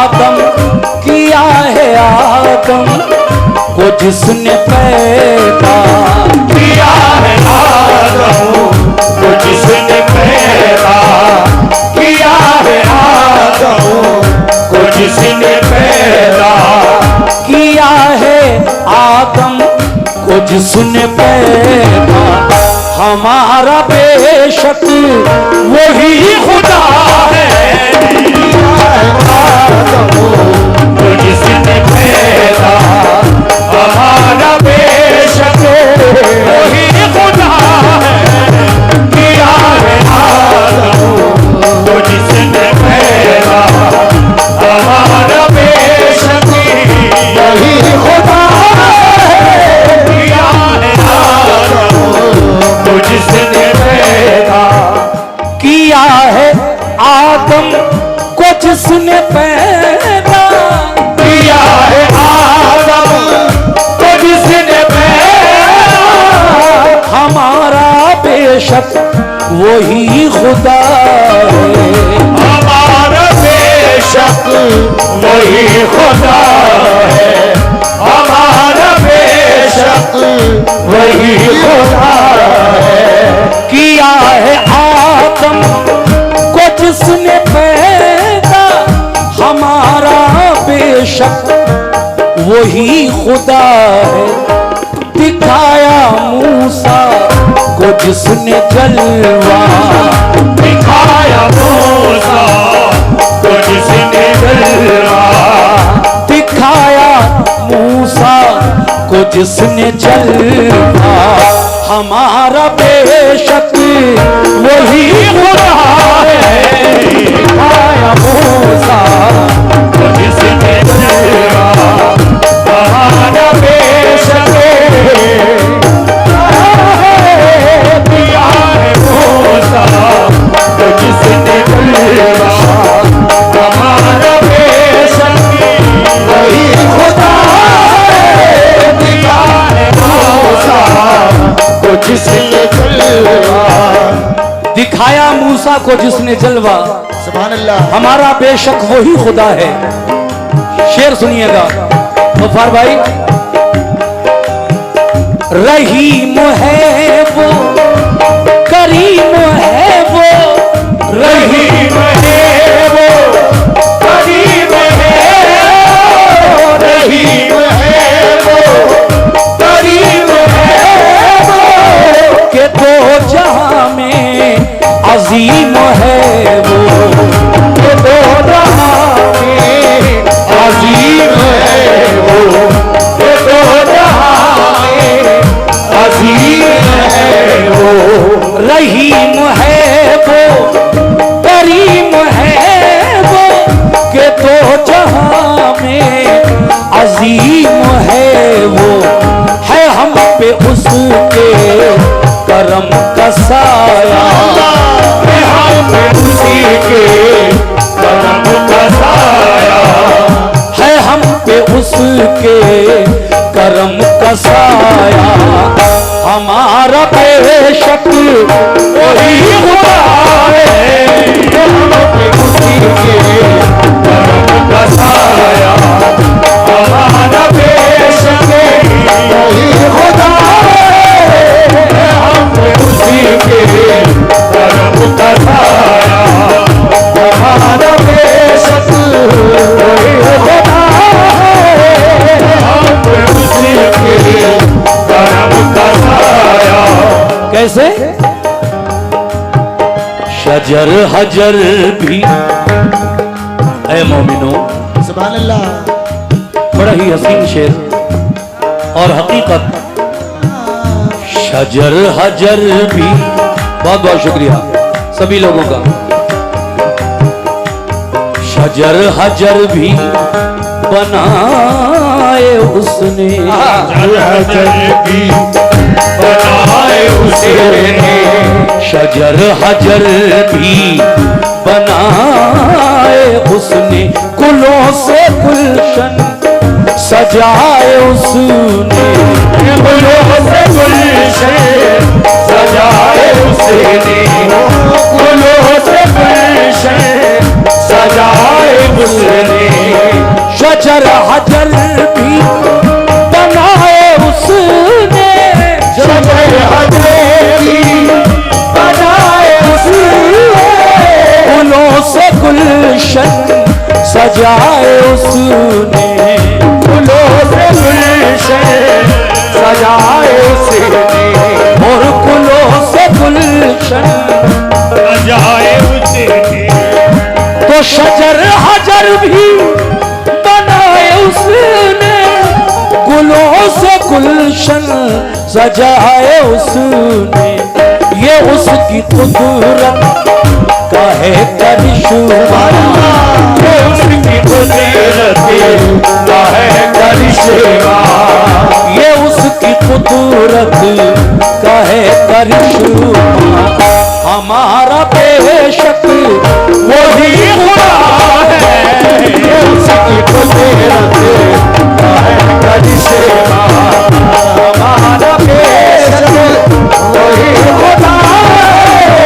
आदम किया है आदम को जिसने पैदा किया है आदम को जिसने पैदा किया है आदम को जिसने पैदा किया है आदम को जिसने पैदा हमारा बेशक वही खुदा है आदम को जिसने पैदा हमारा बेशक वही खुदा है किया है आदम को जिसने पैदा हमारा बेशक वही खुदा है किया है आदम को जिसने पैदा किया है आदम को जिसने पैदा किया है आदम को जिसने पैदा हमारा बेशक वही खुदा है हमारा बेशक वही खुदा है हमारा बेशक वही खुदा है किया है आदम को जिसने पैदा हमारा बेशक वही खुदा है दिखाया मूसा को जिसने जलवा दिखाया मूसा को जिसने जलवा दिखाया मूसा को जिसने जलवा हमारा बेशक वही खुदा है दिखाया मूसा को जिसने जलवा हमारा बेशक दिया है मूसा को जिसने जलवा हमारा बेशक वही खुदा है दिया है मूसा को जिसने जलवा दिखाया मूसा को जिसने जलवा सुभान अल्लाह हमारा बेशक वही खुदा है। शेर सुनिएगा मुफार भाई। रहीम है वो करीम है वो रहीम है वो करीम है रहीम है वो करीम है वो के दो जहां में अजीम है वो के दो जहां में अजीम है वो के दो जहां में अजीम है वो रहीम है वो करीम है वो के दो जहां में अजीम है वो है हम पे उसके करम का साया है हम पे उसी के करम का साया है हम पे उसके करम का साया हमारा बेशक वही खुदा है हम पे उसी के करम का साया हमारा बेशक वही खुदा है हम पे उसी के करम का साया हमारा बेशक वही खुदा है हम पे उसी के करम का साया कैसे शजर हजर भी ऐ मोमिनो सुभान अल्लाह बड़ा ही हसीन शेर और हकीकत शजर हजर भी बहुत बहुत शुक्रिया सभी लोगों का शजर हजर भी बनाए उसने हजर भी बनाए उसने शजर हजर भी बनाए उसने गुलों से गुलशन सजाए उसने गुलों से गुलशन सजाए उसने गुलों से गुलशन सजाए उसने सजाए उसने, फूलों से गुलशन सजाए उसने, और गुलों से गुलशन सजाए उसने, तो शजर हजर भी बनाए उसने, गुलों से गुलशन सजाए उसने। ये उसकी कुदरत का है करिश्मा, ये उसकी कुदरत का है करिश्मा, ये उसकी कुदरत का है करिश्मा। हमारा बेशक वही खुदा है, ये उसकी कुदरत का है करिश्मा, हमारा बेशक वही खुदा है,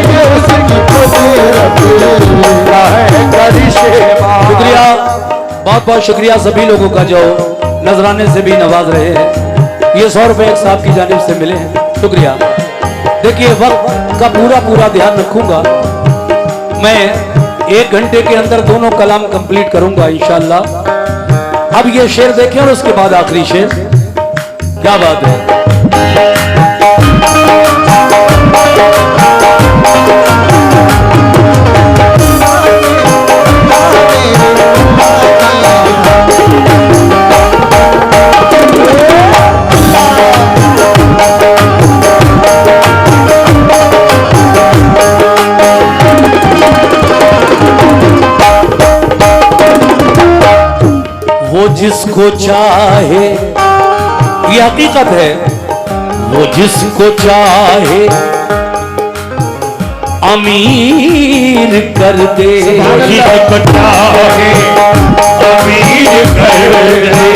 ये उसकी कुदरत का है करिश्मा। शुक्रिया, बहुत बहुत शुक्रिया सभी लोगों का जो नजराने से भी नवाज रहे हैं। ये 100 रुपए एक साहब की जानिब से मिले हैं, शुक्रिया। देखिए वक्त का पूरा ध्यान रखूंगा मैं, 1 घंटे के अंदर दोनों कलाम कंप्लीट करूंगा इंशाल्लाह। अब ये शेर देखें और उसके बाद आखिरी शेर। क्या बात है। वो जिसको चाहे, ये हकीकत है, वो जिसको चाहे अमीर कर दे, जिसको चाहे अमीर कर दे,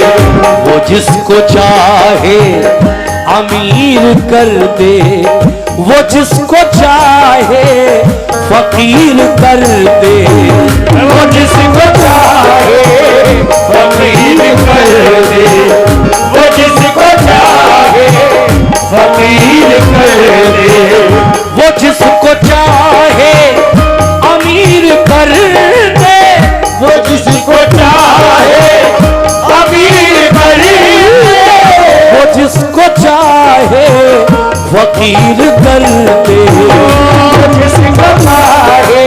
वो जिसको चाहे अमीर कर दे, वो जिसको चाहे फकीर कर दे, वो जिसको चाहे फकीर कर दे, वो जिसको चाहे फकीर कर दे, वो जिसको चाहे अमीर कर दे, वो जिसको चाहे अमीर कर दे, वो जिसको चाहे फकीर कर दे, वो जिसको चाहे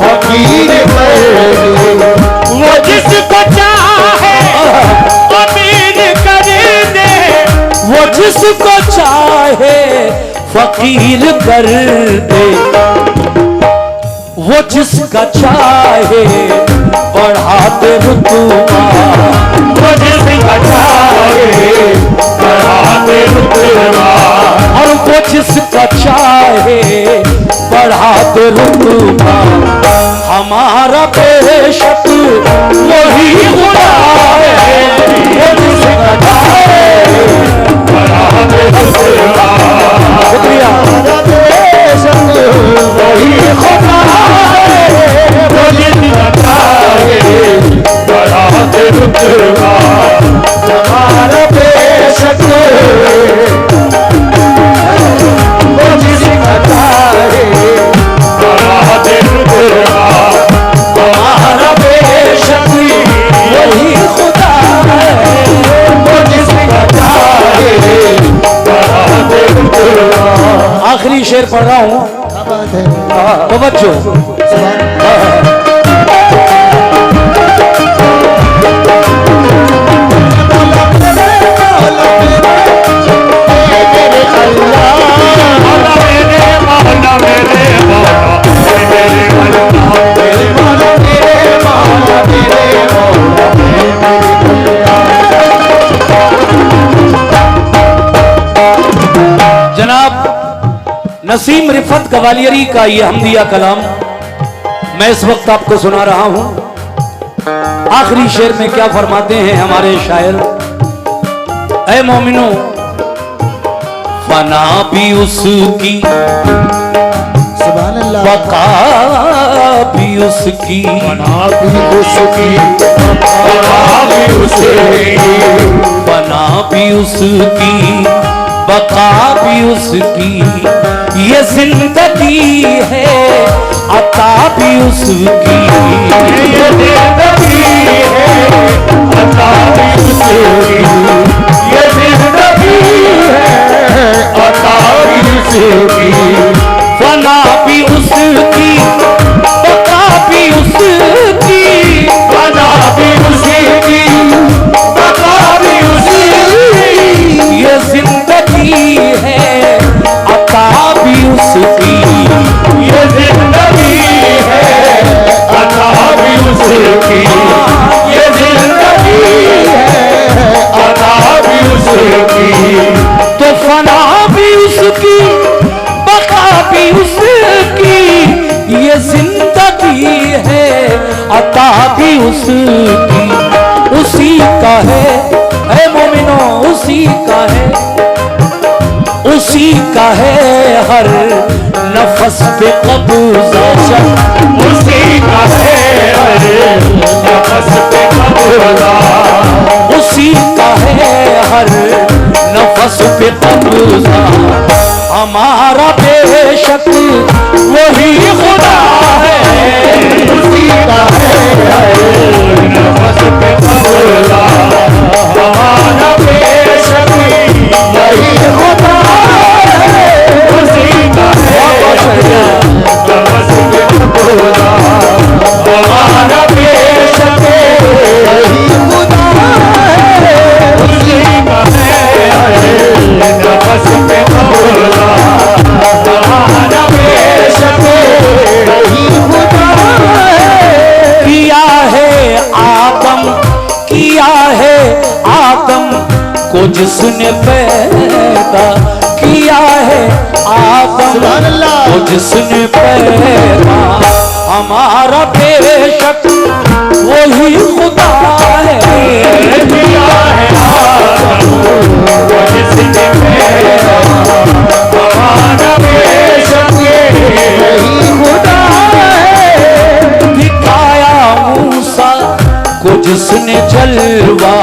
फकीर कर दे, वो जिसको चाहे अमीर कर दे, वो जिसको चाहे फकीर कर दे, वो जिसका चाहे बढ़ा दे रुतबा, वो जिसका चाहे बढ़ा दे रुतबा, और वो जिसका चाहे बढ़ा दे रुतबा। हमारा बेशक वही खुदा है, वो जिसका चाहे बढ़ा दे रुतबा, शुक्रिया। बेशक वही खुदा है, वो जिसका चाहे बढ़ा दे रुतबा, हमारा बेशक वो जिसका चाहे बढ़ा दे रुतबा, हमारा बेशक वही खुदा है, वो जिसका चाहे बढ़ा दे रुतबा। आखिरी शेर पढ़ रहा हूं, क्या बात है, तवज्जो। जनाब नसीम रिफत गवालियरी का ये हमदिया कलाम मैं इस वक्त आपको सुना रहा हूं। आखिरी शेर में क्या फरमाते हैं हमारे शायर, ऐ मोमिनो फना भी उसकी, सुभान अल्लाह, बका भी उसकी, बना भी उसकी, बना भी उसकी, बना भी उसकी, बका भी उसकी। ये जिंदगी है अता भी उसकी। ये जिंदगी है अता भी उसकी, ये जिंदगी है अता भी उसकी। फना भी उसकी, बका भी उसकी, फना भी उसकी, बका भी उसकी। ये जिंदगी है अता भी उसकी। ये जिंदगी है अता भी उसकी, ये जिंदगी है अता भी उसकी। तो फना भी उसकी, बका भी उसकी, ये जिंदगी है अता भी उसकी। उसी का है ऐ मोमिनो, उसी का है, उसी का है हर नफस पे कब्जा। उसी का है हर नफस पे कब्जा, उसी का है हर नफस पे कब्जा। हमारा बेशक वही खुदा है, उसी का है हर नफस पे कब्जा। हमारा बेशक वही खुदा है, उसी का है नफस पे कब्जा। हमारा बेशक वही खुदा है, उसी का है नफस पे कब्जा। हमारा बेशक वही खुदा है। किया है आदम, किया है आदम को जिसने पैदा, किया है आदम सुभान अल्लाह। को जिसने पैदा। हमारा बेशक वही खुदा है, किया है आदम को जिसने पैदा। हमारा बेशक वही खुदा है। दिखाया मूसा को जिसने जलवा,